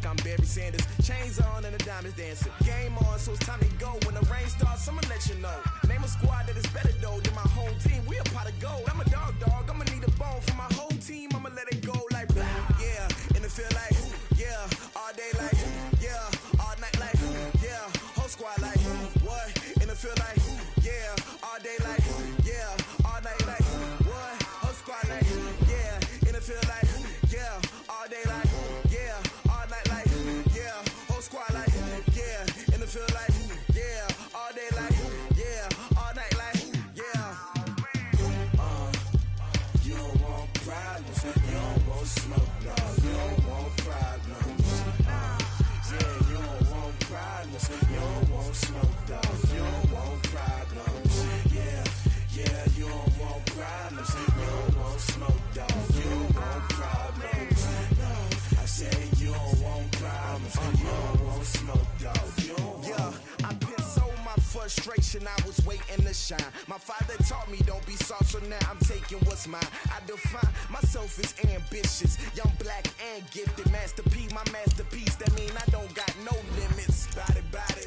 like I'm Barry Sanders. Chains on and the diamonds dancing. Game on, so it's time to go. When the rain starts, I'ma let you know. Name a squad that is better though than my home team. We a pot of gold. I'm a dog. I'ma need a bone for my whole team. I'ma let it go like yeah. And it feel like yeah. All day like yeah. All night like yeah. Whole squad like what? And it feel like yeah. All day like yeah. All night like what? Whole squad like yeah. And it feel like yeah. All day like yeah. All night like yeah. Whole squad like yeah. And it feel like yeah. All day like yeah. All night like yeah. You don't want problems. You don't want smoke, no. You don't want problems. Yeah, you don't want problems. You don't want smoke, dog. You don't want problems. Yeah, you don't want problems. You don't want smoke, dog. You don't want problems. No, I said you don't want problems. You don't want smoke, dog. You don't want. Yeah, I've been so my frustration. I was waiting to shine. My father taught me don't be soft, so now I'm taking what's mine. I define myself as ambitious, young, black, and gifted. Master P, my masterpiece. That mean I don't got no limits. Bout it,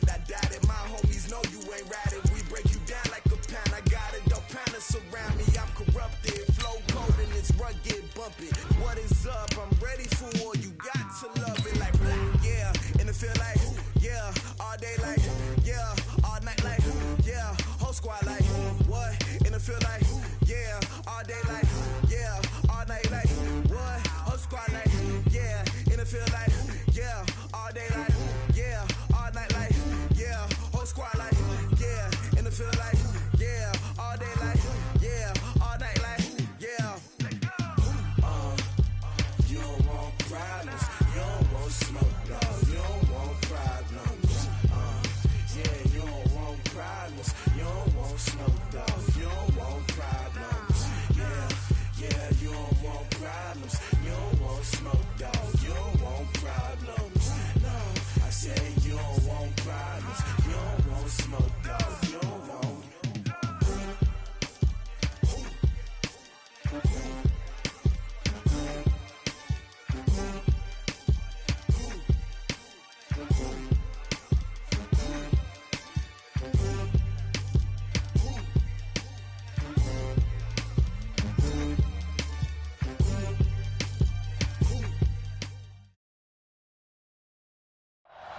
I doubt it. My homies know you ain't ratted. We break you down like a pound. I got it, don't pound to surround me. I'm corrupted, flow cold and it's rugged, bumpy. What is up? I'm ready for war. You got to love it like yeah. And it feel like yeah. All day like yeah. All night like yeah. Whole squad like what? And it feel like yeah. All day like yeah. All night like what? Whole squad like yeah. And it feel like yeah. All day like yeah. All night like yeah. Whole squad like yeah. And it feel like yeah. All day like yeah. All night like yeah. You don't want problems. You don't want smoke, no. You don't want problems. Yeah, you don't want problems. You don't want smoke, dog. You don't want problems. Yeah, you don't want problems. You don't want smoke, dog. You don't want problems. No, I said you don't want problems. You don't want smoke, dog. You don't want.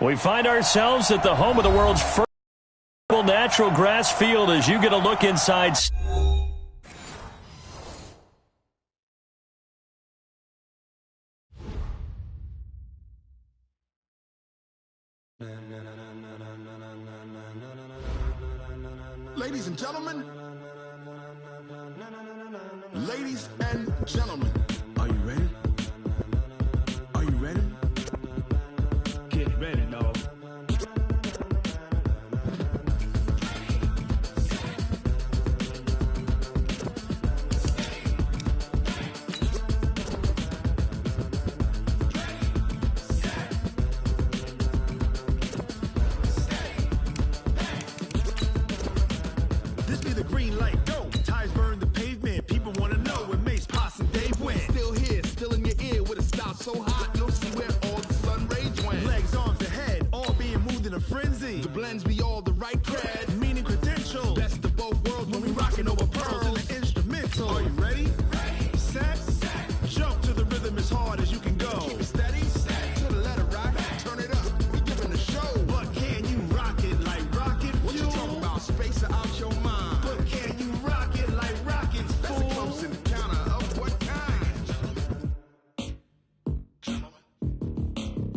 We find ourselves at the home of the world's first natural grass field as you get a look inside. Ladies and gentlemen, are you ready? Are you ready? Get ready, dog. This be the green light, go. Tires burn the pavement. People want to know where Mace, Posse, and Dave went. Still here, still in your ear with a style so hot, you'll see where all the sun rage went. Legs, arms, and head, all being moved in a frenzy. The blends be all the right cred, meaning credentials. Best of both worlds when we rocking over pearls in the instrumental. Are you ready? Set. Jump to the rhythm as hard as you can go. Keep it steady, to the letter rock. Turn it up, we giving the show. But can you rock it like rocket fuel? What you talking about? Space out your mind. But can you rock it like rockets, fool? That's a close encounter of what kind?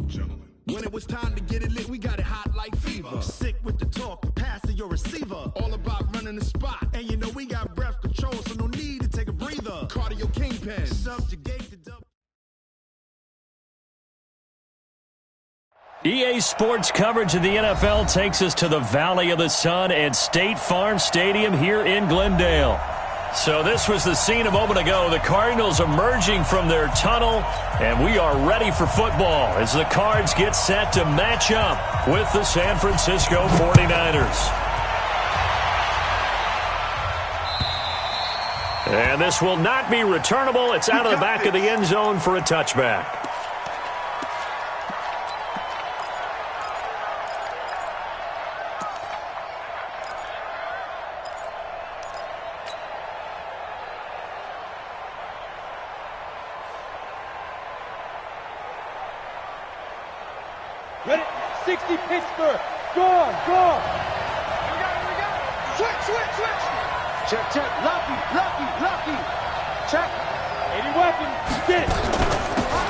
Gentlemen. When it was time to get it lit, we got it hot like fever. Sick with the talk, passing your receiver. All about running the spot. And you know we got breath control, so no need to take a breather. Cardio kingpin. Subjugate the double. EA Sports coverage of the NFL takes us to the Valley of the Sun and State Farm Stadium here in Glendale. So this was the scene a moment ago. The Cardinals emerging from their tunnel, and we are ready for football as the Cards get set to match up with the San Francisco 49ers. And this will not be returnable. It's out of the back of the end zone for a touchback. Ready? 60 Pittsburgh. Go on, go on. We got it. Switch. Check. Lucky. Check. 80 weapons. Get it.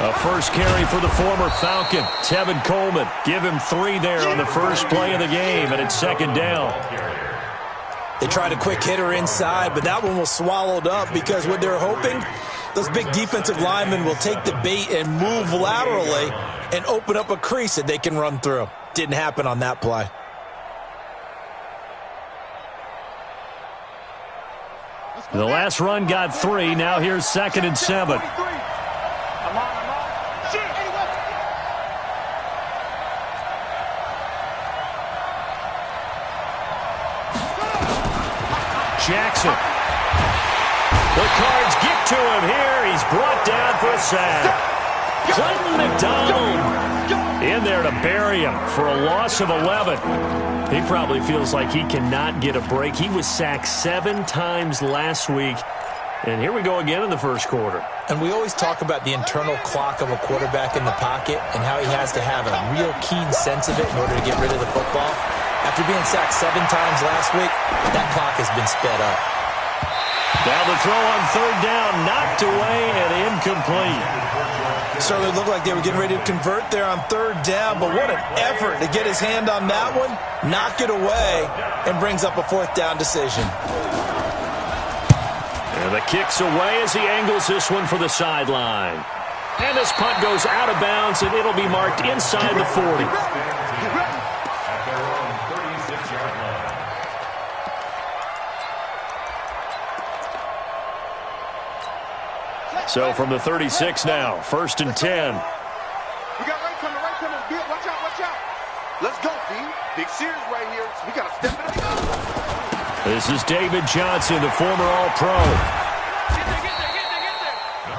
A first carry for the former Falcon, Tevin Coleman. Give him 3 there on the first play of the game, and it's second down. They tried a quick hitter inside, but that one was swallowed up because what they're hoping, those big defensive linemen will take the bait and move laterally and open up a crease that they can run through. Didn't happen on that play. The last run got 3. Now here's 2nd and 7. Jackson. The Cards get to him here. He's brought down for a sack. Clinton McDonald in there to bury him for a loss of 11. He probably feels like he cannot get a break. He was sacked 7 times last week. And here we go again in the first quarter. And we always talk about the internal clock of a quarterback in the pocket and how he has to have a real keen sense of it in order to get rid of the football. After being sacked 7 times last week, that clock has been sped up. Now the throw on 3rd down, knocked away and incomplete. Certainly looked like they were getting ready to convert there on 3rd down, but what an effort to get his hand on that one, knock it away, and brings up a 4th down decision. And the kick's away as he angles this one for the sideline. And this punt goes out of bounds, and it'll be marked inside the 40. So from the 36 now, 1st and 10. We got right coming. Watch out. Let's go, D. Big series right here. So we got to step it up. This is David Johnson, the former All-Pro.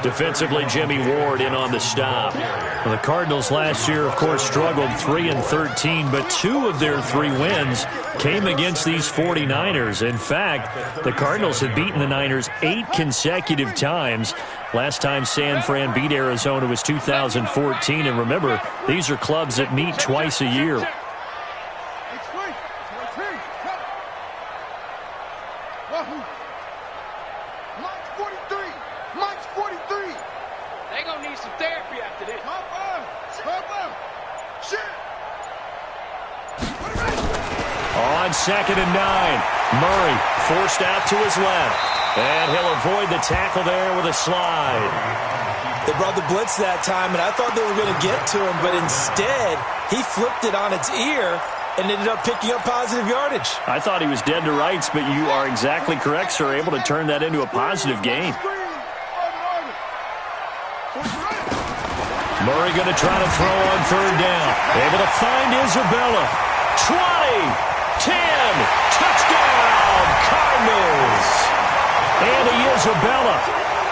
Defensively, Jimmy Ward in on the stop. Well, the Cardinals last year, of course, struggled 3-13, but 2 of their 3 wins came against these 49ers. In fact, the Cardinals have beaten the Niners 8 consecutive times. Last time San Fran beat Arizona was 2014. And remember, these are clubs that meet twice a year. On 2nd and 9, Murray forced out to his left. And he'll avoid the tackle there with a slide. They brought the blitz that time, and I thought they were going to get to him, but instead, he flipped it on its ear and ended up picking up positive yardage. I thought he was dead to rights, but you are exactly correct, sir, able to turn that into a positive gain. Murray going to try to throw on 3rd down. Able to find Isabella. 20. 10, touchdown, Cardinals. Andy Isabella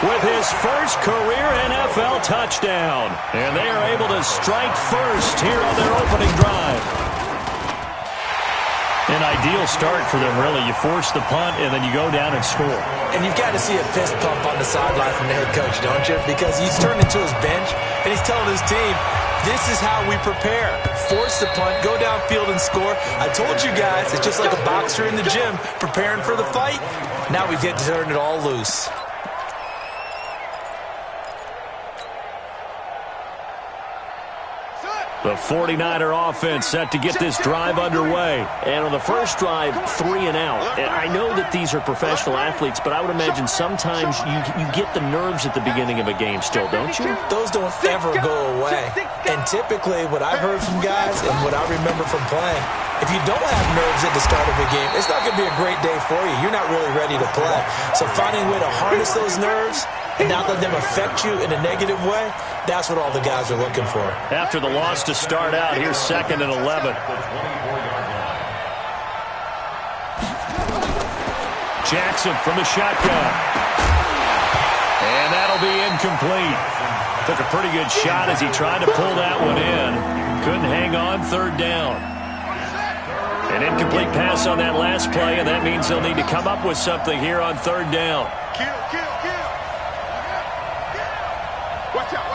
with his first career NFL touchdown. And they are able to strike first here on their opening drive. An ideal start for them, really. You force the punt, and then you go down and score. And you've got to see a fist pump on the sideline from the head coach, don't you? Because he's turned into his bench, and he's telling his team, this is how we prepare. Force the punt, go downfield and score. I told you guys, it's just like a boxer in the gym preparing for the fight. Now we get to turn it all loose. The 49er offense set to get this drive underway. And on the first drive, 3 and out. And I know that these are professional athletes, but I would imagine sometimes you get the nerves at the beginning of a game still, don't you? Those don't ever go away. And typically, what I've heard from guys and what I remember from playing, if you don't have nerves at the start of a game, it's not going to be a great day for you. You're not really ready to play. So finding a way to harness those nerves and not let them affect you in a negative way, that's what all the guys are looking for. After the loss to start out, here's 2nd and 11. Jackson from the shotgun. And that'll be incomplete. Took a pretty good shot as he tried to pull that one in. Couldn't hang on 3rd down. An incomplete pass on that last play, and that means they'll need to come up with something here on 3rd down. Kill. Watch out.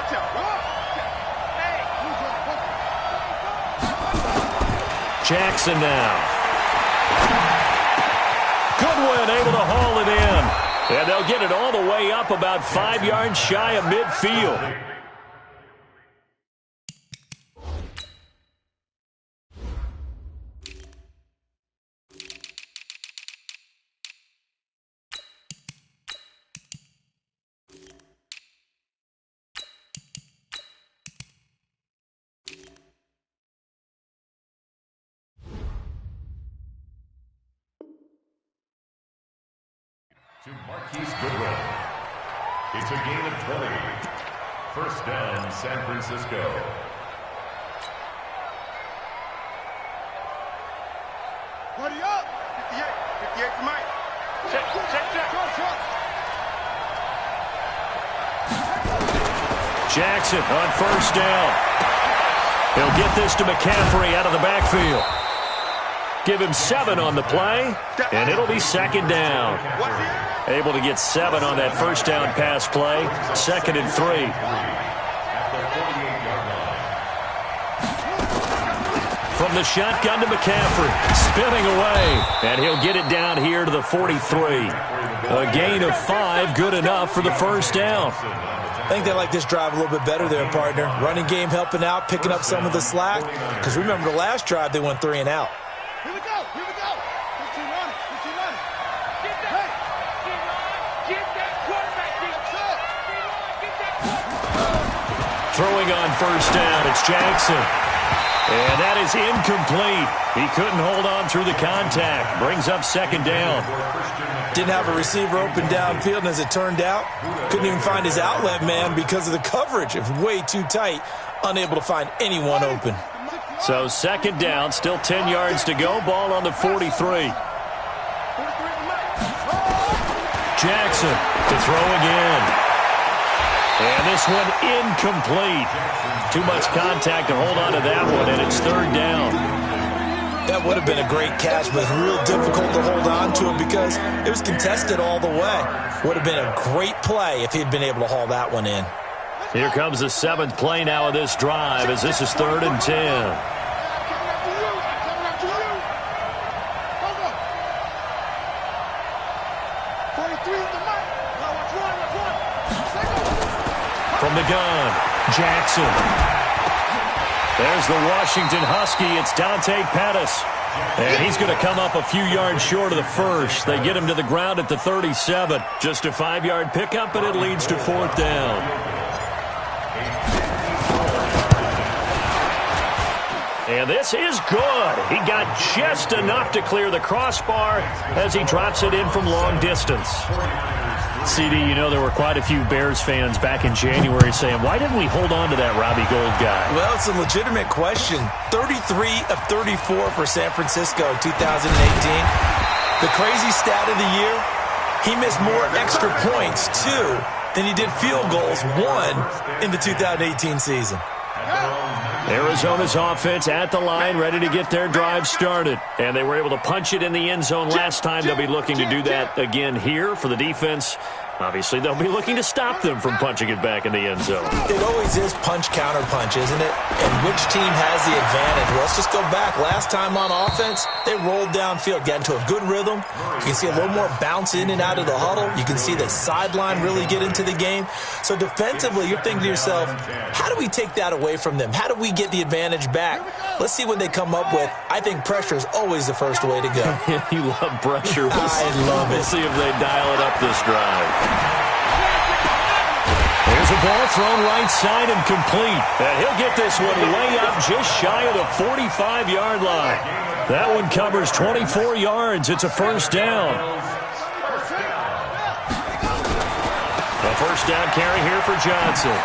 Jackson now. Goodwin able to haul it in. And they'll get it all the way up about 5 yards shy of midfield. To Marquise Goodwin. It's a gain of 20. First down, San Francisco. Buddy up! 58. 58 for Mike. Check. Jackson on first down. He'll get this to McCaffrey out of the backfield. Give him 7 on the play, and it'll be second down. Able to get 7 on that first down pass play. 2nd and 3. From the shotgun to McCaffrey. Spinning away, and he'll get it down here to the 43. A gain of 5, good enough for the first down. I think they like this drive a little bit better there, partner. Running game helping out, picking up some of the slack. Because remember, the last drive, they went 3 and out. Here we go. 15 running. Get that. Hey. Get that quarterback. Get that. Throwing on first down, it's Jackson. And that is incomplete. He couldn't hold on through the contact. Brings up second down. Didn't have a receiver open downfield, and as it turned out, couldn't even find his outlet man because of the coverage. It was way too tight, unable to find anyone open. So second down, still 10 yards to go. Ball on the 43. Jackson to throw again. And this one incomplete. Too much contact to hold on to that one, and it's third down. That would have been a great catch, but it's real difficult to hold on to it because it was contested all the way. Would have been a great play if he'd been able to haul that one in. Here comes the 7th play now of this drive as this is 3rd and 10. From the gun, Jackson. There's the Washington Husky. It's Dante Pettis. And he's going to come up a few yards short of the first. They get him to the ground at the 37. Just a 5-yard pickup, and it leads to 4th down. And this is good. He got just enough to clear the crossbar as he drops it in from long distance. CD, you know there were quite a few Bears fans back in January saying, why didn't we hold on to that Robbie Gould guy? Well, it's a legitimate question. 33 of 34 for San Francisco in 2018. The crazy stat of the year, he missed more extra points, 2, than he did field goals, 1, in the 2018 season. Arizona's offense at the line, ready to get their drive started. And they were able to punch it in the end zone last time. They'll be looking to do that again here for the defense. Obviously, they'll be looking to stop them from punching it back in the end zone. It always is punch-counter-punch, isn't it? And which team has the advantage? Well, let's just go back. Last time on offense, they rolled downfield, got into a good rhythm. You can see a little more bounce in and out of the huddle. You can see the sideline really get into the game. So defensively, you're thinking to yourself, how do we take that away from them? How do we get the advantage back? Let's see what they come up with. I think pressure is always the first way to go. You love pressure. I love it. We'll see if they dial it up this drive. There's a ball thrown right side and complete. And he'll get this one way up just shy of the 45-yard line. That one covers 24 yards. It's a first down. A first down carry here for Johnson.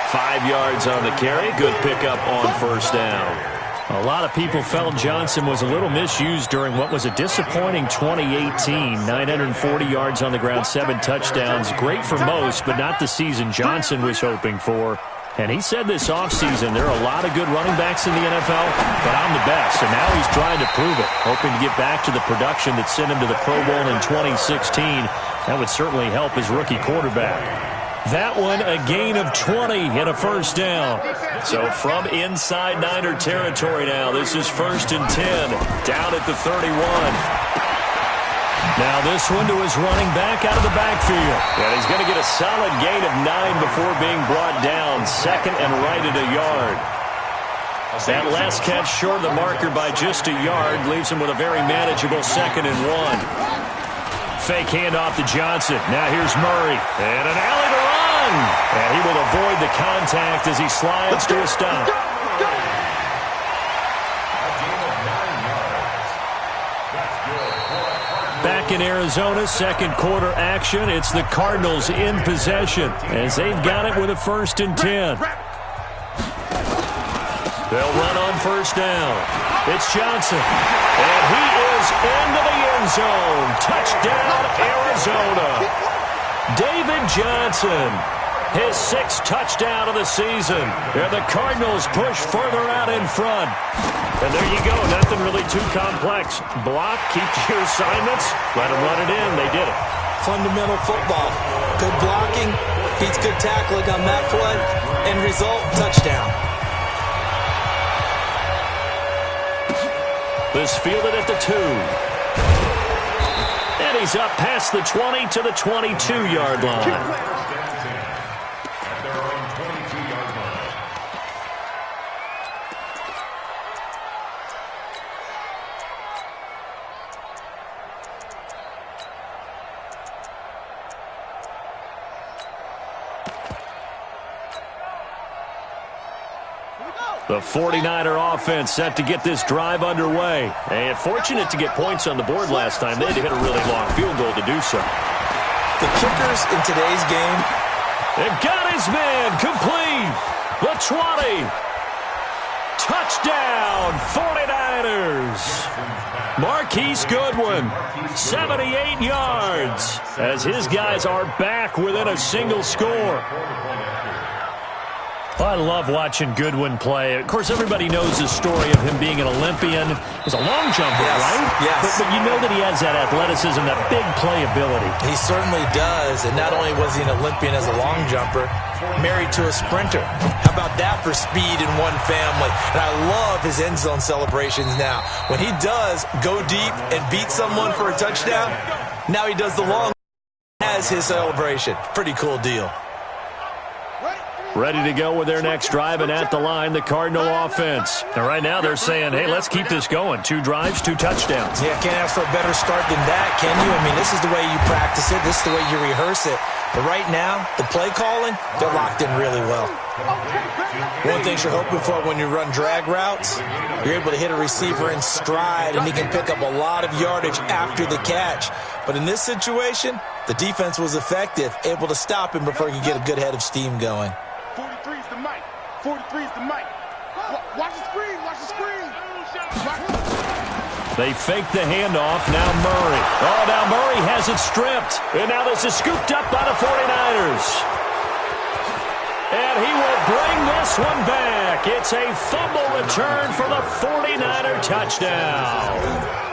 5 yards on the carry. Good pickup on first down. A lot of people felt Johnson was a little misused during what was a disappointing 2018. 940 yards on the ground, 7 touchdowns. Great for most, but not the season Johnson was hoping for. And he said this offseason, there are a lot of good running backs in the NFL, but I'm the best. And now he's trying to prove it, hoping to get back to the production that sent him to the Pro Bowl in 2016. That would certainly help his rookie quarterback. That one a gain of 20 and a first down. So from inside Niner territory now, this is 1st and 10, down at the 31. Now this one to his running back out of the backfield. And he's going to get a solid gain of 9 before being brought down. 2nd and right at a yard. That last catch short of the marker by just a yard leaves him with a very manageable 2nd and 1. Fake handoff to Johnson. Now here's Murray. And an alley to run. And he will avoid the contact as he slides to a stop. Back in Arizona, second quarter action. It's the Cardinals in possession as they've got it with a 1st and 10. They'll run on first down. It's Johnson. And he is into the end zone. Touchdown, Arizona. David Johnson, his 6th touchdown of the season. And the Cardinals push further out in front. And there you go. Nothing really too complex. Block, keep to your assignments, let them run it in. They did it. Fundamental football. Good blocking, beats good tackling on that play. End result, touchdown. This fielded at the 2. And he's up past the 20 to the 22-yard line. The 49er offense set to get this drive underway. And fortunate to get points on the board last time. They had to hit a really long field goal to do so. The kickers in today's game. They've got his man complete. The 20. Touchdown, 49ers. Marquise Goodwin, 78 yards, as his guys are back within a single score. I love watching Goodwin play. Of course, everybody knows the story of him being an Olympian. He's a long jumper, right? Yes. But you know that he has that athleticism, that big playability. He certainly does. And not only was he an Olympian as a long jumper, married to a sprinter. How about that for speed in one family? And I love his end zone celebrations now. When he does go deep and beat someone for a touchdown, now he does the long as his celebration. Pretty cool deal. Ready to go with their next drive, and at the line, the Cardinal offense. And right now they're saying, hey, let's keep this going. 2 drives, 2 touchdowns. Yeah, can't ask for a better start than that, can you? I mean, this is the way you practice it. This is the way you rehearse it. But right now, the play calling, they're locked in really well. One thing you're hoping for when you run drag routes, you're able to hit a receiver in stride, and he can pick up a lot of yardage after the catch. But in this situation, the defense was effective, able to stop him before he could get a good head of steam going. 43's the mic. 43's the mic. Watch the screen. Watch the screen. They fake the handoff. Now Murray. Oh, now Murray has it stripped. And now this is scooped up by the 49ers. And he will bring this one back. It's a fumble return for the 49er touchdown.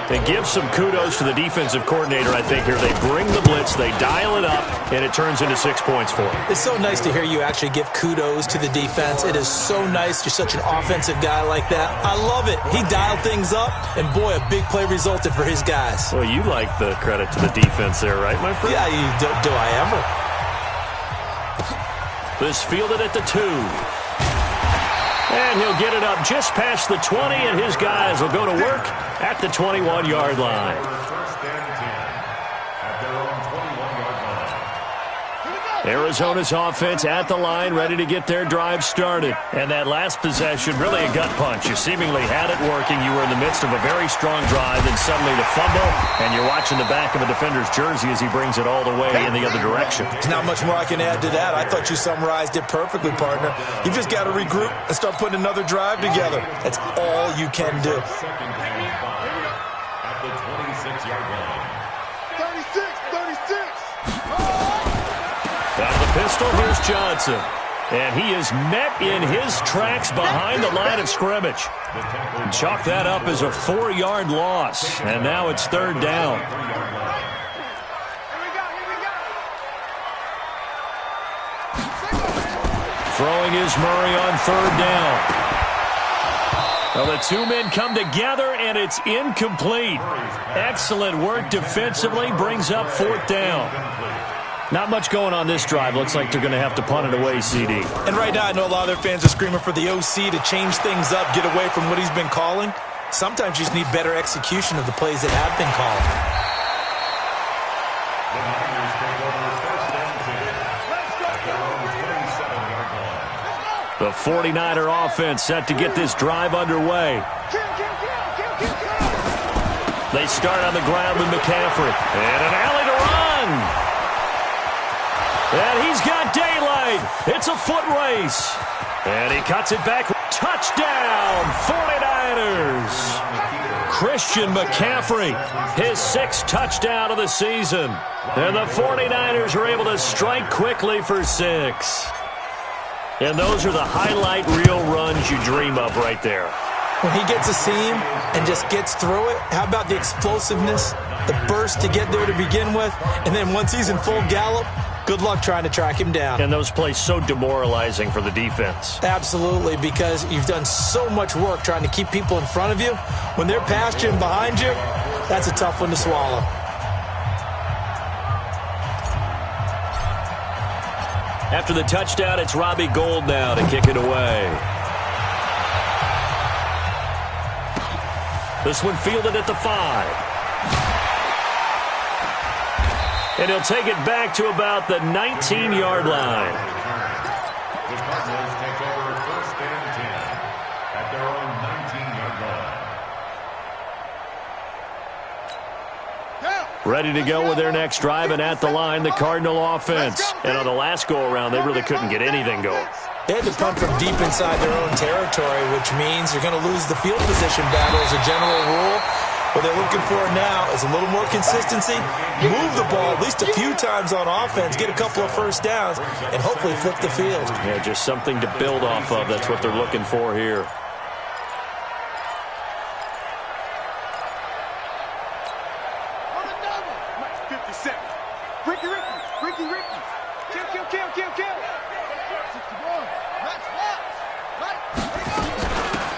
They give some kudos to the defensive coordinator, I think, here. They bring the blitz, they dial it up, and it turns into 6 points for them. It's so nice to hear you actually give kudos to the defense. It is so nice. You're such an offensive guy like that. I love it. He dialed things up, and boy, a big play resulted for his guys. Well, you like the credit to the defense there, right, my friend? Yeah, do I ever? This fielded at the 2. And he'll get it up just past the 20, and his guys will go to work at the 21-yard line. Arizona's offense at the line, ready to get their drive started. And that last possession, really a gut punch. You seemingly had it working. You were in the midst of a very strong drive, and suddenly the fumble, and you're watching the back of a defender's jersey as he brings it all the way in the other direction. There's not much more I can add to that. I thought you summarized it perfectly, partner. You've just got to regroup and start putting another drive together. That's all you can do. At the 26-yard line. 36. Out of the pistol, here's Johnson. And he is met in his tracks behind the line of scrimmage. Chalk that up as a 4-yard loss. And now it's 3rd down. Throwing is Murray on third down. Well, the two men come together, and it's incomplete. Excellent work defensively, brings up fourth down. Not much going on this drive. Looks like they're going to have to punt it away, CD. And right now, I know a lot of their fans are screaming for the OC to change things up, get away from what he's been calling. Sometimes you just need better execution of the plays that have been called. The 49er offense set to get this drive underway. They start on the ground with McCaffrey. And an alley to run. And he's got daylight. It's a foot race. And he cuts it back. Touchdown, 49ers. Christian McCaffrey, his sixth touchdown of the season. And the 49ers are able to strike quickly for 6. And those are the highlight reel runs you dream of right there. When he gets a seam and just gets through it, how about the explosiveness, the burst to get there to begin with, and then once he's in full gallop, good luck trying to track him down. And those plays so demoralizing for the defense. Absolutely, because you've done so much work trying to keep people in front of you. When they're past you and behind you, that's a tough one to swallow. After the touchdown, it's Robbie Gould now to kick it away. This one fielded at the 5. And he'll take it back to about the 19-yard line. The Cardinals take over first and 10 at their own 19-yard line. Ready to go with their next drive, and at the line, the Cardinal offense. And on the last go-around, they really couldn't get anything going. They had to punt from deep inside their own territory, which means you're going to lose the field position battle as a general rule. What they're looking for now is a little more consistency, move the ball at least a few times on offense, get a couple of first downs, and hopefully flip the field. Yeah, just something to build off of. That's what they're looking for here.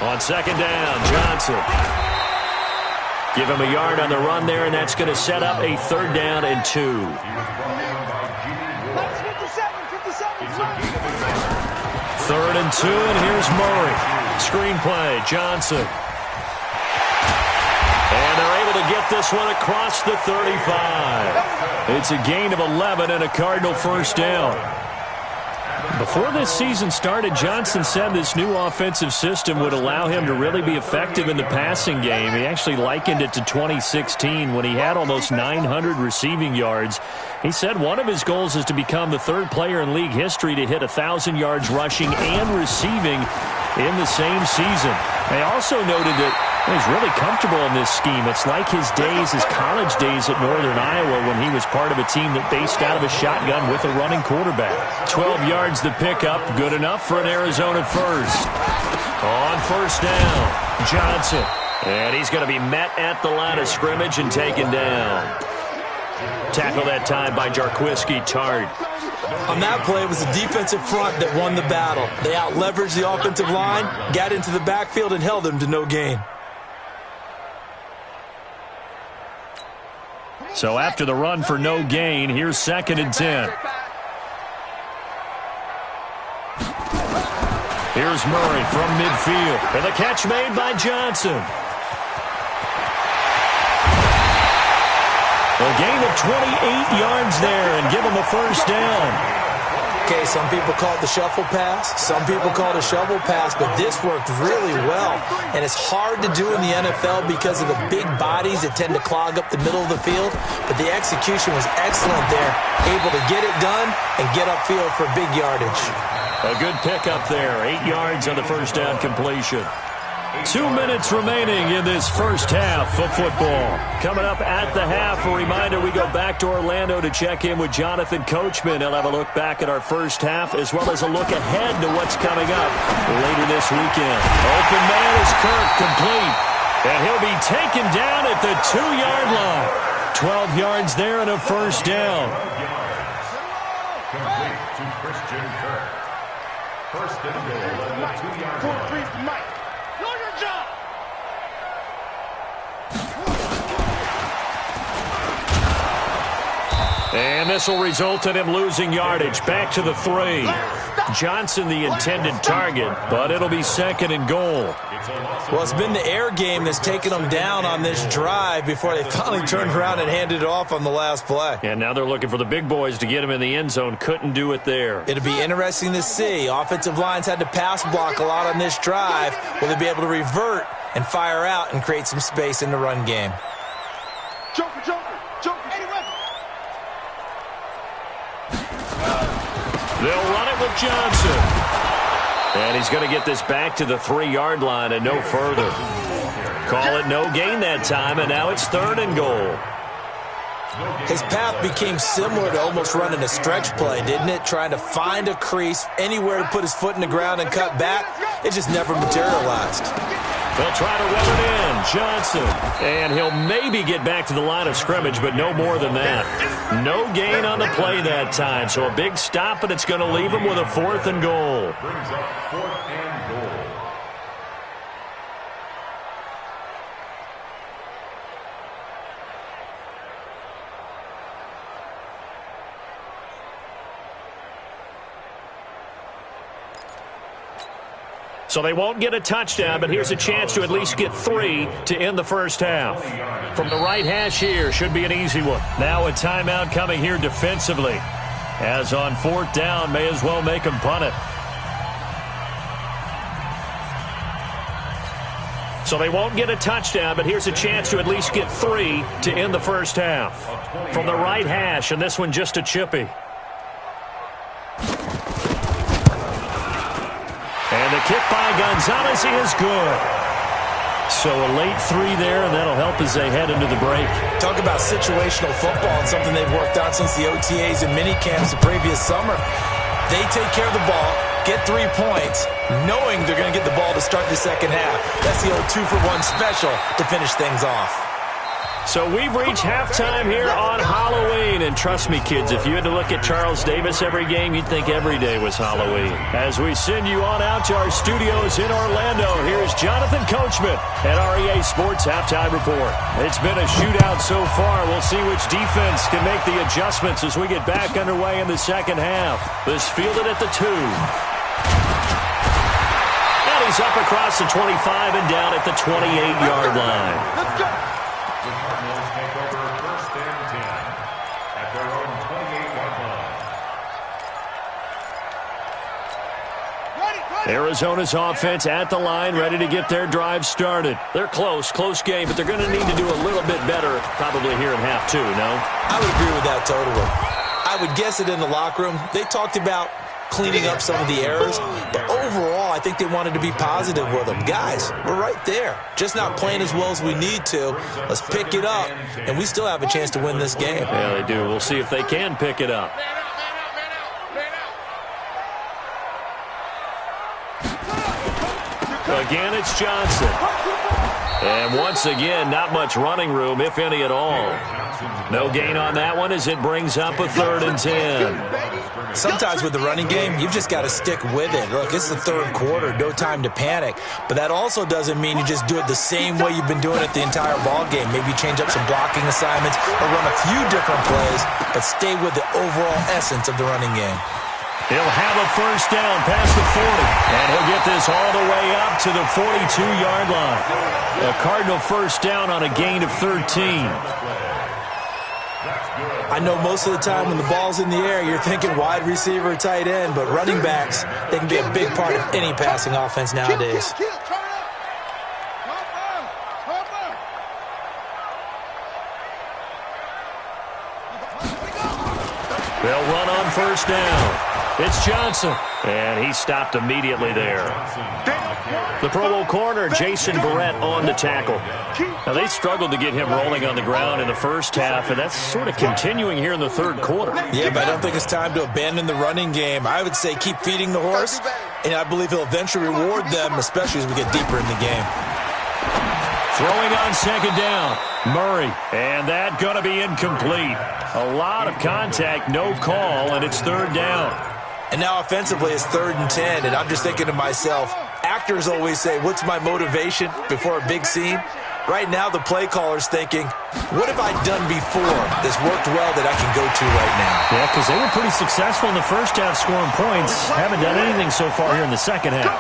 On second down, Johnson. Give him a yard on the run there, and that's going to set up a third down and 2. Third and 2, and here's Murray. Screenplay, Johnson. And they're able to get this one across the 35. It's a gain of 11 and a Cardinal first down. Before this season started, Johnson said this new offensive system would allow him to really be effective in the passing game. He actually likened it to 2016 when he had almost 900 receiving yards. He said one of his goals is to become the third player in league history to hit 1,000 yards rushing and receiving in the same season. They also noted that he's really comfortable in this scheme. It's like his days, his college days at Northern Iowa when he was part of a team that based out of a shotgun with a running quarterback. 12 yards the pickup, good enough for an Arizona first. On first down, Johnson. And he's going to be met at the line of scrimmage and taken down. Tackle that time by Jarquiski Tart. On that play, it was the defensive front that won the battle. They out-leveraged the offensive line, got into the backfield, and held them to no gain. So after the run for no gain, here's second and 10. Here's Murray from midfield. And the catch made by Johnson. A gain of 28 yards there and give him a first down. Okay, some people call it the shuffle pass. Some people call it a shovel pass, but this worked really well. And it's hard to do in the NFL because of the big bodies that tend to clog up the middle of the field. But the execution was excellent there. Able to get it done and get upfield for big yardage. A good pickup there. 8 yards on the first down completion. 2 minutes remaining in this first half of football. Coming up at the half, a reminder, we go back to Orlando to check in with Jonathan Coachman. He'll have a look back at our first half as well as a look ahead to what's coming up later this weekend. Open man is Kirk, complete. And he'll be taken down at the 2-yard line. 12 yards there and a first down. Complete to Christian Kirk. First and goal at the 2-yard line. Know your job. And this will result in him losing yardage. Back to the 3. Johnson the intended target, but it'll be second and goal. Well, it's been the air game that's taken them down on this drive before they finally turned around and handed it off on the last play. And now they're looking for the big boys to get him in the end zone. Couldn't do it there. It'll be interesting to see. Offensive lines had to pass block a lot on this drive. Will they be able to revert and fire out and create some space in the run game? Joker. Eddie Weber. They'll run it with Johnson. And he's going to get this back to the 3-yard line and no further. Call it no gain that time, and now it's third and goal. His path became similar to almost running a stretch play, didn't it? Trying to find a crease, anywhere to put his foot in the ground and cut back. It just never materialized. They'll try to run it in. Johnson. And he'll maybe get back to the line of scrimmage, but no more than that. No gain on the play that time. So a big stop, and it's going to leave him with a 4th and goal. Brings up 4th and goal. So they won't get a touchdown, but here's a chance to at least get 3 to end the first half. From the right hash here, should be an easy one. Now a timeout coming here defensively. As on 4th down, may as well make them punt it. So they won't get a touchdown, but here's a chance to at least get 3 to end the first half. From the right hash, and this one just a chippy. And the kick by Gonzalez is good. So a late 3 there, and that'll help as they head into the break. Talk about situational football and something they've worked on since the OTAs and mini camps the previous summer. They take care of the ball, get 3 points, knowing they're going to get the ball to start the second half. That's the old 2-for-1 special to finish things off. So we've reached halftime here on Halloween. And trust me, kids, if you had to look at Charles Davis every game, you'd think every day was Halloween. As we send you on out to our studios in Orlando, here's Jonathan Coachman at REA Sports Halftime Report. It's been a shootout so far. We'll see which defense can make the adjustments as we get back underway in the second half. This fielded at the 2. And he's up across the 25 and down at the 28-yard line. Let's go. The Cardinals take over 1st and 10 at their own 28-yard line. Ready. Arizona's offense at the line, ready to get their drive started. They're close game, but they're going to need to do a little bit better probably here in half 2, no? I would agree with that totally. I would guess it in the locker room. They talked about cleaning up some of the errors, but overall, I think they wanted to be positive with them. Guys, we're right there. Just not playing as well as we need to. Let's pick it up, and we still have a chance to win this game. Yeah, they do. We'll see if they can pick it up. Again, it's Johnson. And once again, not much running room, if any at all. No gain on that one as it brings up a 3rd and 10. Sometimes with the running game, you've just got to stick with it. Look, it's the 3rd quarter, no time to panic. But that also doesn't mean you just do it the same way you've been doing it the entire ball game. Maybe change up some blocking assignments or run a few different plays, but stay with the overall essence of the running game. He'll have a first down past the 40, and he'll get this all the way up to the 42-yard line. A Cardinal first down on a gain of 13. I know most of the time when the ball's in the air, you're thinking wide receiver, tight end, but running backs, they can be a big part of any passing offense nowadays. They'll run on first down. It's Johnson, and he stopped immediately there. The Pro Bowl corner, Jason Verrett, on the tackle. Now, they struggled to get him rolling on the ground in the first half, and that's sort of continuing here in the 3rd quarter. Yeah, but I don't think it's time to abandon the running game. I would say keep feeding the horse, and I believe he'll eventually reward them, especially as we get deeper in the game. Throwing on second down, Murray, and that going to be incomplete. A lot of contact, no call, and it's 3rd down. And now offensively, it's 3rd and 10, and I'm just thinking to myself, actors always say, what's my motivation before a big scene? Right now, the play caller's thinking, what have I done before that's worked well that I can go to right now? Yeah, because they were pretty successful in the first half scoring points. Haven't done anything so far here in the second half.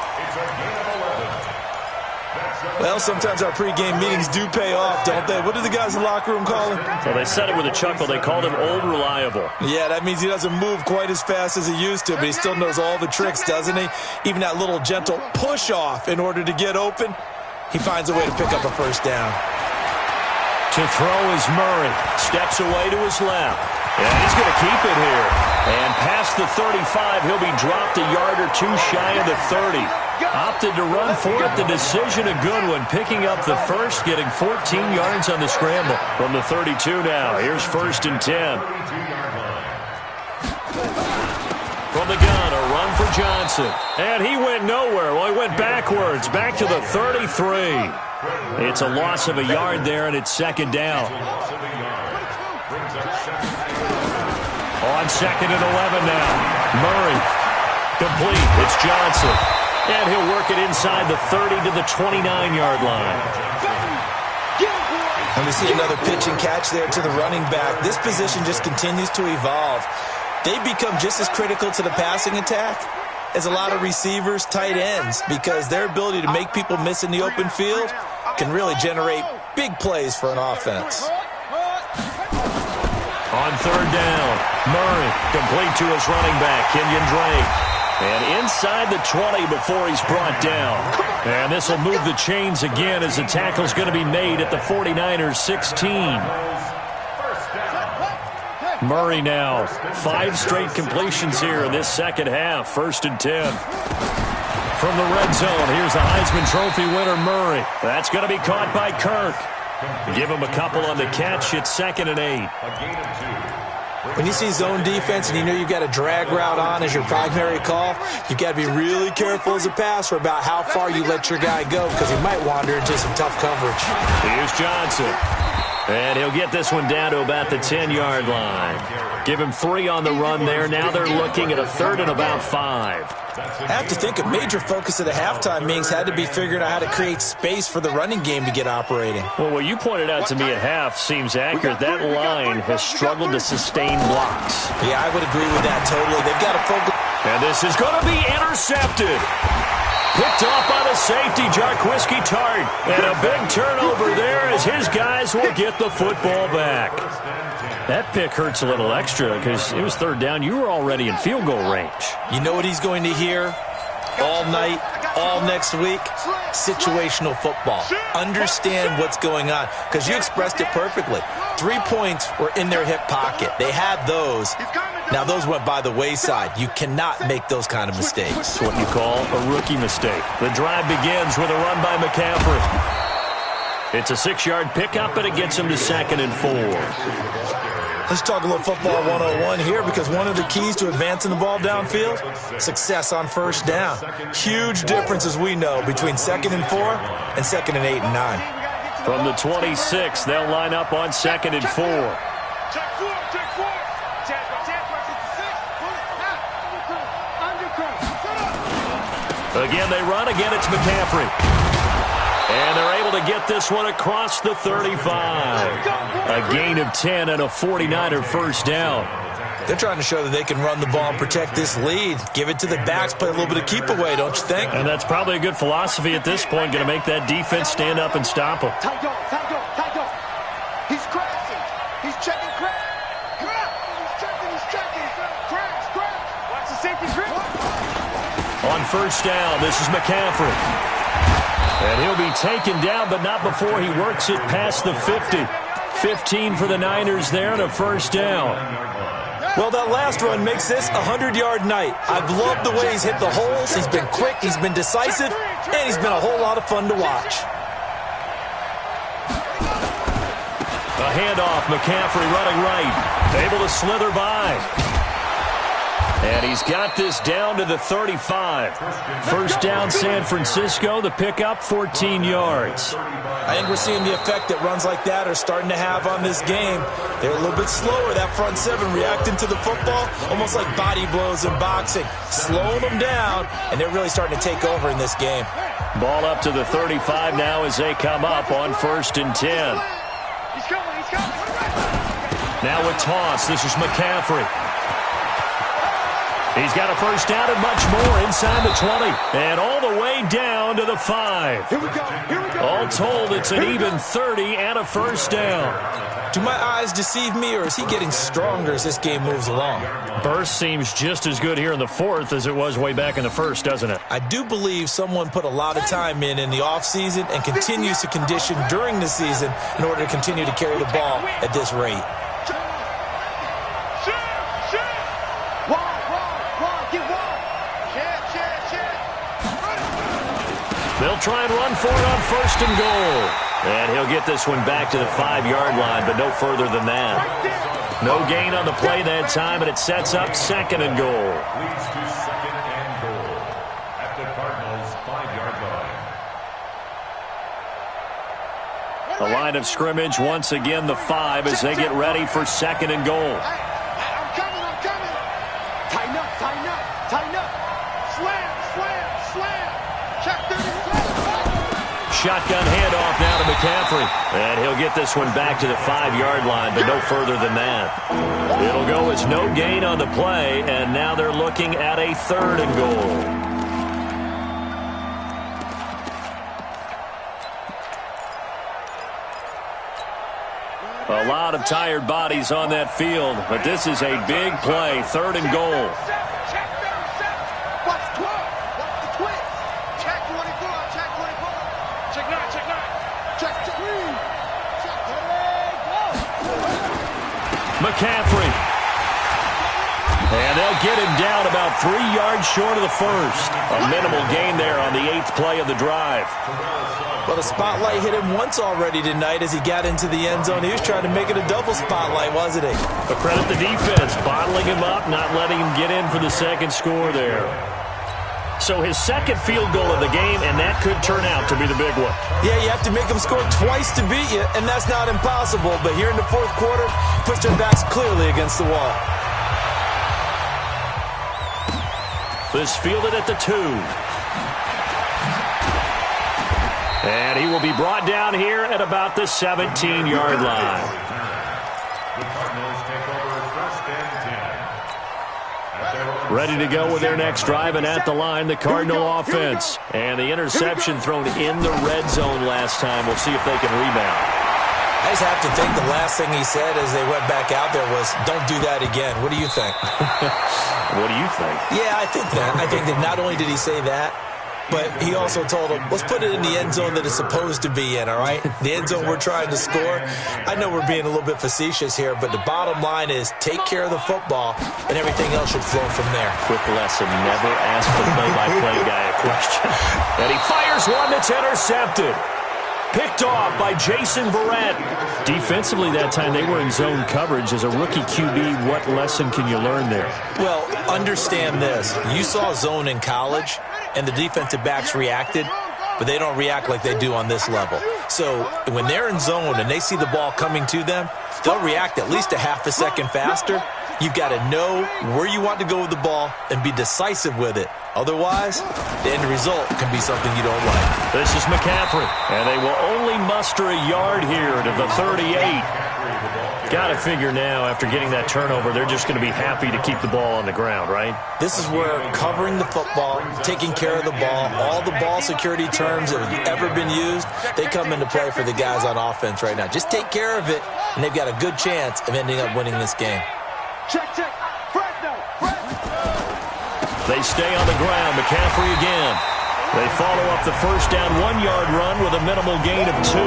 Well, sometimes our pregame meetings do pay off, don't they? What do the guys in the locker room call him? Well, they said it with a chuckle. They called him Old Reliable. Yeah, that means he doesn't move quite as fast as he used to, but he still knows all the tricks, doesn't he? Even that little gentle push-off in order to get open. He finds a way to pick up a first down. To throw is Murray. Steps away to his left. And he's going to keep it here. And past the 35, he'll be dropped a yard or two shy of the 30. Opted to run for it. The decision a good one. Picking up the first, getting 14 yards on the scramble. From the 32 now, here's 1st and 10. From the gun, a run for Johnson. And he went nowhere. Well, he went backwards, back to the 33. It's a loss of a yard there, and it's 2nd down. On 2nd and 11 now. Murray. Complete. It's Johnson. And he'll work it inside the 30 to the 29-yard line. And we see another pitch and catch there to the running back. This position just continues to evolve. They become just as critical to the passing attack as a lot of receivers, tight ends, because their ability to make people miss in the open field can really generate big plays for an offense. On 3rd down, Murray complete to his running back, Kenyon Drake. And inside the 20 before he's brought down. And this will move the chains again as the tackle's going to be made at the 49ers 16. Murray now, 5 straight completions here in this second half. 1st and 10. From the red zone, here's the Heisman Trophy winner, Murray. That's going to be caught by Kirk. Give him a couple on the catch. It's 2nd and 8. When you see zone defense and you know you've got a drag route on as your primary call, you've got to be really careful as a passer about how far you let your guy go because he might wander into some tough coverage. Here's Johnson. And he'll get this one down to about the 10-yard line. Give him 3 on the run there. Now they're looking at a 3rd and about 5. I have to think a major focus of the halftime meetings had to be figuring out how to create space for the running game to get operating. Well, what you pointed out to me at half seems accurate. That line has struggled to sustain blocks. Yeah, I would agree with that totally. They've got to focus. And this is going to be intercepted. Picked off by the safety, Jarquiski Tart. And a big turnover there as his guys will get the football back. That pick hurts a little extra because it was 3rd down. You were already in field goal range. You know what he's going to hear all night, all next week? Situational football. Understand what's going on because you expressed it perfectly. 3 points were in their hip pocket. They had those. Now, those went by the wayside. You cannot make those kind of mistakes. It's what you call a rookie mistake. The drive begins with a run by McCaffrey. It's a 6-yard pickup, and it gets him to 2nd and 4. Let's talk a little football 101 here because one of the keys to advancing the ball downfield, success on 1st down. Huge difference, as we know, between 2nd and 4 and 2nd and 8 and 9. From the 26, they'll line up on 2nd and 4. Again, they run. Again, it's McCaffrey. And they're able to get this one across the 35. A gain of 10 and a 49er first down. They're trying to show that they can run the ball and protect this lead. Give it to the backs, play a little bit of keep away, don't you think? And that's probably a good philosophy at this point, going to make that defense stand up and stop them. He's crashing. He's checking crash. He's checking. Crash. Watch the safety grip. On 1st down, this is McCaffrey. And he'll be taken down, but not before he works it past the 50. 15 for the Niners there and a 1st down. Well, that last run makes this a 100-yard night. I've loved the way he's hit the holes. He's been quick, he's been decisive, and he's been a whole lot of fun to watch. A handoff, McCaffrey running right. Able to slither by. And he's got this down to the 35. First down, San Francisco. The pickup, 14 yards. I think we're seeing the effect that runs like that are starting to have on this game. They're a little bit slower, that front seven, reacting to the football, almost like body blows in boxing, slowing them down, and they're really starting to take over in this game. Ball up to the 35 now as they come up on 1st and 10. Now a toss. This is McCaffrey. He's got a first down and much more inside the 20. And all the way down to the 5. Here we go. Here we go. All told, it's an even 30 and a first down. Do my eyes deceive me, or is he getting stronger as this game moves along? Burst seems just as good here in the 4th as it was way back in the 1st, doesn't it? I do believe someone put a lot of time in the offseason and continues to condition during the season in order to continue to carry the ball at this rate. They'll try and run for it on 1st and goal. And he'll get this one back to the 5-yard line, but no further than that. No gain on the play that time, and it sets up 2nd and goal. Leads to 2nd and goal at the Cardinals' 5-yard line. A line of scrimmage, once again the 5 as they get ready for 2nd and goal. I'm coming. Tighten up. Slam. Check 30. Shotgun handoff now to McCaffrey. And he'll get this one back to the 5-yard line, but no further than that. It'll go as no gain on the play, and now they're looking at a 3rd and goal. A lot of tired bodies on that field, but this is a big play, 3rd and goal. McCaffrey. And they'll get him down about 3 yards short of the 1st. A minimal gain there on the 8th play of the drive. Well, the spotlight hit him once already tonight as he got into the end zone. He was trying to make it a double spotlight, wasn't he? But credit the defense, bottling him up, not letting him get in for the 2nd score there. So his 2nd field goal of the game, and that could turn out to be the big one. Yeah, you have to make them score twice to beat you, and that's not impossible. But here in the 4th quarter, puts their backs clearly against the wall. This fielded at the 2. And he will be brought down here at about the 17-yard line. The Cardinals take over 1st and 10. Ready to go with their next drive, and at the line, the Cardinal offense. And the interception thrown in the red zone last time. We'll see if they can rebound. I just have to think the last thing he said as they went back out there was, don't do that again. What do you think? What do you think? Yeah, I think that. I think that not only did he say that, but he also told him, let's put it in the end zone that it's supposed to be in, all right? The end zone we're trying to score. I know we're being a little bit facetious here, but the bottom line is take care of the football, and everything else should flow from there. Quick lesson, never ask the play-by-play guy a question. And he fires one that's intercepted. Picked off by Jason Verrett. Defensively that time, they were in zone coverage. As a rookie QB, what lesson can you learn there? Well, understand this. You saw zone in college, and the defensive backs reacted, but they don't react like they do on this level. So when they're in zone and they see the ball coming to them, they'll react at least a half a second faster. You've got to know where you want to go with the ball and be decisive with it. Otherwise, the end result can be something you don't like. This is McCaffrey, and they will only muster a yard here to the 38. Got to figure now, after getting that turnover, they're just going to be happy to keep the ball on the ground, right? This is where covering the football, taking care of the ball, all the ball security terms that have ever been used, they come into play for the guys on offense right now. Just take care of it, and they've got a good chance of ending up winning this game. Check. They stay on the ground. McCaffrey again. They follow up the first down 1-yard run with a minimal gain of 2.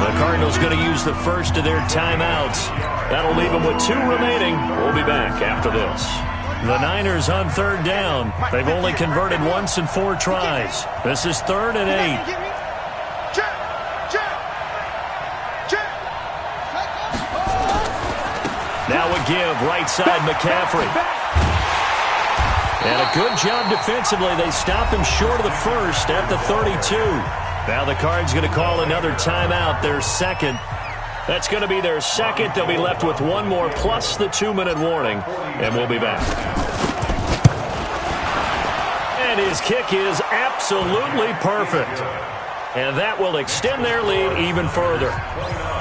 The Cardinals going to use the first of their timeouts. That'll leave them with 2 remaining. We'll be back after this. The Niners on 3rd down. They've only converted once in 4 tries. This is 3rd and 8. Now a give, right side McCaffrey. And a good job defensively. They stop him short of the first at the 32. Now the Cards going to call another timeout, their second. That's going to be their second. They'll be left with one more plus the 2-minute warning, and we'll be back. And his kick is absolutely perfect. And that will extend their lead even further.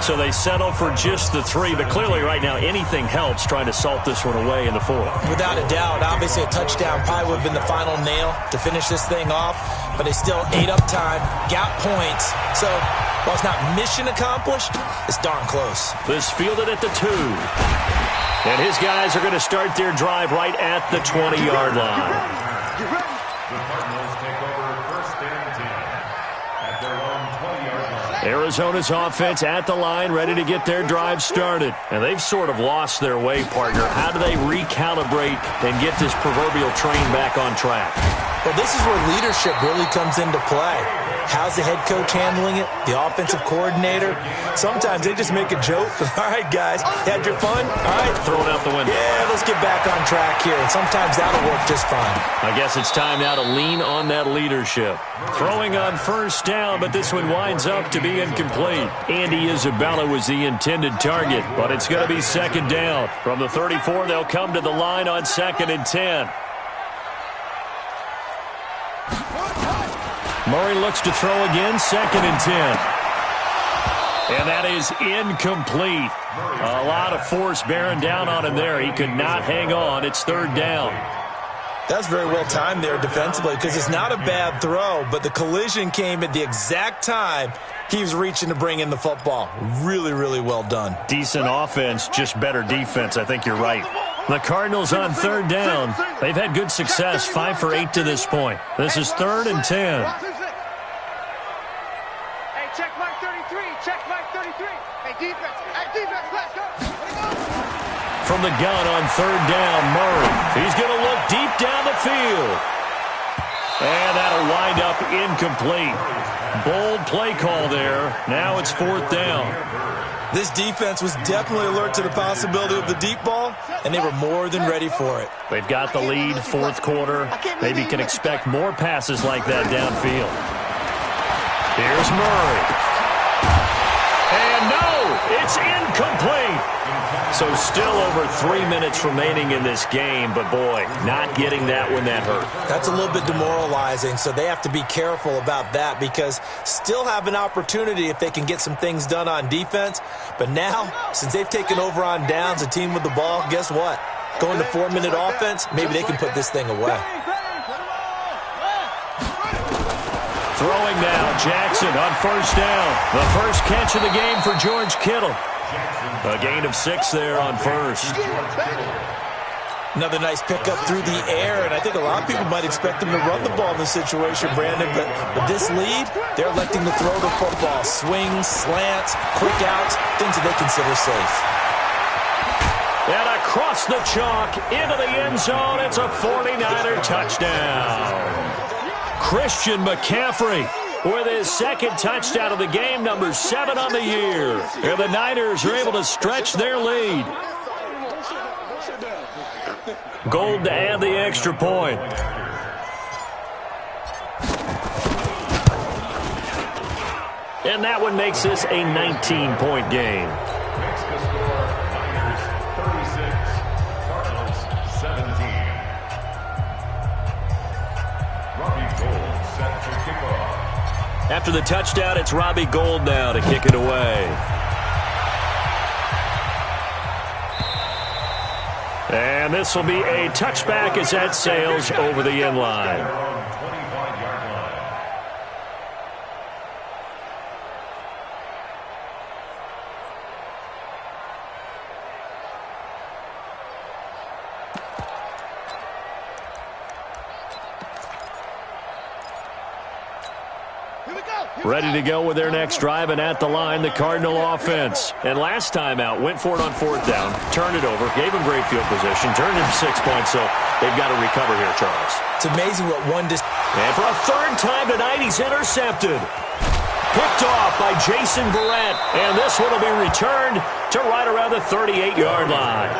So they settle for just the 3, but clearly right now anything helps trying to salt this one away in the 4th. Without a doubt, obviously a touchdown probably would have been the final nail to finish this thing off, but they still ate up time, got points. So while it's not mission accomplished, it's darn close. This fielded at the 2. And his guys are going to start their drive right at the 20-yard line. The Cardinals take over 1st and 10 at their own 20-yard line. Arizona's offense at the line, ready to get their drive started. And they've sort of lost their way, partner. How do they recalibrate and get this proverbial train back on track? Well, this is where leadership really comes into play. How's the head coach handling it? The offensive coordinator? Sometimes they just make a joke. All right, guys, had your fun? All right. Throw it out the window. Yeah, let's get back on track here. And sometimes that'll work just fine. I guess it's time now to lean on that leadership. Throwing on 1st down, but this one winds up to be incomplete. Andy Isabella was the intended target, but it's going to be 2nd down. From the 34, they'll come to the line on 2nd and 10. Murray looks to throw again, 2nd and 10. And that is incomplete. A lot of force bearing down on him there. He could not hang on. It's 3rd down. That's very well timed there defensively because it's not a bad throw, but the collision came at the exact time he was reaching to bring in the football. Really, really well done. Decent offense, just better defense. I think you're right. The Cardinals on 3rd down. They've had good success, 5 for 8 to this point. This is 3rd and 10. Hey, check mark 33. Check mark 33. Hey, defense. Hey, defense, let's go. From the gun on 3rd down, Murray. He's going to look deep down the field. And that'll wind up incomplete. Bold play call there. Now it's 4th down. This defense was definitely alert to the possibility of the deep ball, and they were more than ready for it. They've got the lead, 4th quarter. Maybe can expect more passes like that downfield. Here's Murray. And no, it's incomplete. So still over 3 minutes remaining in this game, but boy, not getting that when that hurt. That's a little bit demoralizing, so they have to be careful about that because still have an opportunity if they can get some things done on defense. But now, since they've taken over on downs, a team with the ball, guess what? Going to 4-minute offense, maybe they can put this thing away. Throwing now, Jackson on 1st down. The first catch of the game for George Kittle. A gain of 6 there on 1st. Another nice pickup through the air, and I think a lot of people might expect them to run the ball in this situation, Brandon, but with this lead, they're electing to throw the football. Swings, slants, quick outs, things that they consider safe. And across the chalk, into the end zone, it's a 49er touchdown. Christian McCaffrey with his 2nd touchdown of the game, number 7 on the year. And the Niners are able to stretch their lead. Gold to add the extra point. And that one makes this a 19-point game. Makes the score Niners 36, Cardinals 17. Robbie Gould set to kick off. After the touchdown, it's Robbie Gould now to kick it away. And this will be a touchback as that sails over the end line. Their own 25-yard line. Ready to go with their next drive, and at the line, the Cardinal offense. And last time out, went for it on 4th down, turned it over, gave them great field position, turned it to 6 points, so they've got to recover here, Charles. It's amazing what one... And for a 3rd time tonight, he's intercepted. Picked off by Jason Verrett, and this one will be returned to right around the 38-yard line.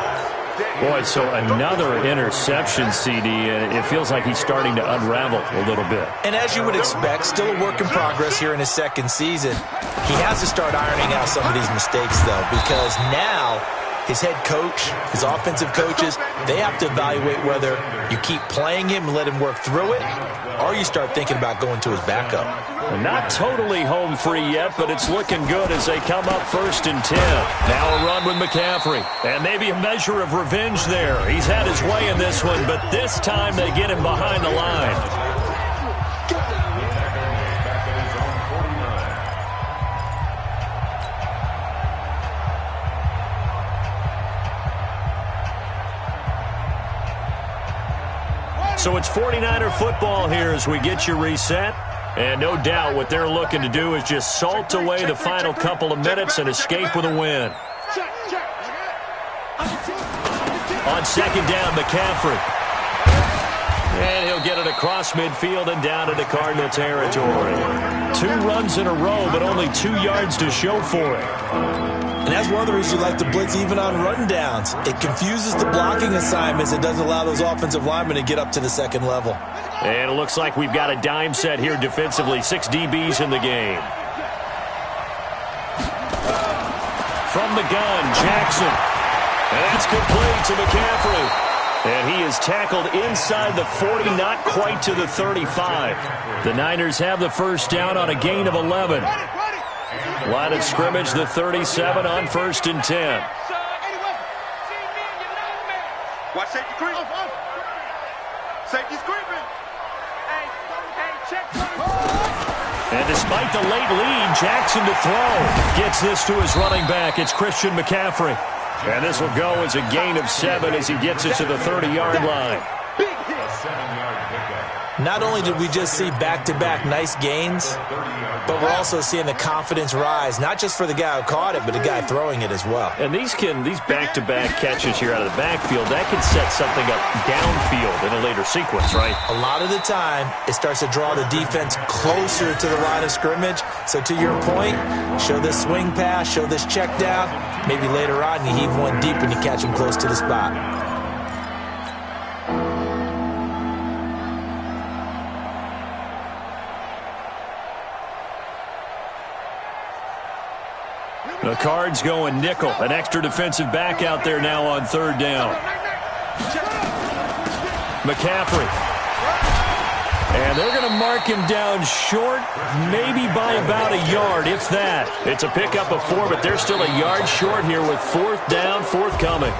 Boy, so another interception, CD, and it feels like he's starting to unravel a little bit. And as you would expect, still a work in progress here in his second season. He has to start ironing out some of these mistakes, though, because now his head coach, his offensive coaches, they have to evaluate whether you keep playing him and let him work through it, or you start thinking about going to his backup. Not totally home free yet, but it's looking good as they come up 1st and 10. Now a run with McCaffrey. And maybe a measure of revenge there. He's had his way in this one, but this time they get him behind the line. So it's 49er football here as we get you reset. And no doubt what they're looking to do is just salt away the final couple of minutes and escape with a win. On 2nd down, McCaffrey. And he'll get it across midfield and down into Cardinal territory. 2 runs in a row, but only 2 yards to show for it. And that's one of the reasons you like to blitz even on rundowns. It confuses the blocking assignments. It doesn't allow those offensive linemen to get up to the second level. And it looks like we've got a dime set here defensively. 6 DBs in the game. From the gun, Jackson. And that's complete to McCaffrey. And he is tackled inside the 40, not quite to the 35. The Niners have the first down on a gain of 11. Line of scrimmage, the 37 on 1st and 10. Watch safety creep. Safety's creeping. And despite the late lead, Jackson to throw. Gets this to his running back. It's Christian McCaffrey. And this will go as a gain of 7 as he gets it to the 30-yard line. Not only did we just see back-to-back nice gains, but we're also seeing the confidence rise, not just for the guy who caught it, but the guy throwing it as well. And these back-to-back catches here out of the backfield, that can set something up downfield in a later sequence, right? A lot of the time, it starts to draw the defense closer to the line of scrimmage. So to your point, show this swing pass, show this check down. Maybe later on, you heave one deep and you catch him close to the spot. The Cards going nickel. An extra defensive back out there now on 3rd down. McCaffrey. And they're going to mark him down short, maybe by about a yard, if that. It's a pickup of 4, but they're still a yard short here with 4th down, forthcoming.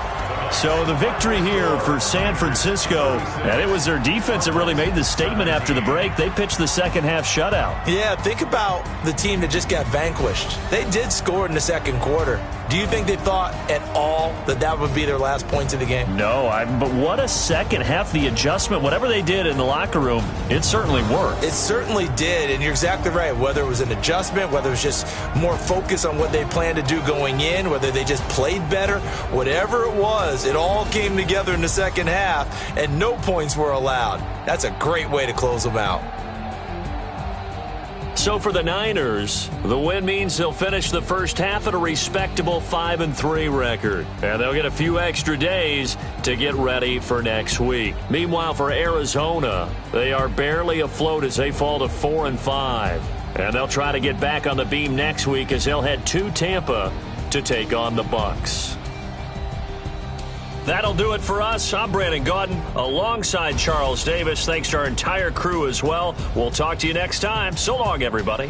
So the victory here for San Francisco, and it was their defense that really made the statement after the break. They pitched the second half shutout. Yeah, think about the team that just got vanquished. They did score in the second quarter. Do you think they thought at all that that would be their last points of the game? No, but what a second half. The adjustment, whatever they did in the locker room, it certainly worked. It certainly did, and you're exactly right. Whether it was an adjustment, whether it was just more focus on what they planned to do going in, whether they just played better, whatever it was, it all came together in the second half, and no points were allowed. That's a great way to close them out. So for the Niners, the win means they'll finish the first half at a respectable 5-3 record. And they'll get a few extra days to get ready for next week. Meanwhile, for Arizona, they are barely afloat as they fall to 4-5. And they'll try to get back on the beam next week as they'll head to Tampa to take on the Bucs. That'll do it for us. I'm Brandon Gaudin alongside Charles Davis. Thanks to our entire crew as well. We'll talk to you next time. So long, everybody.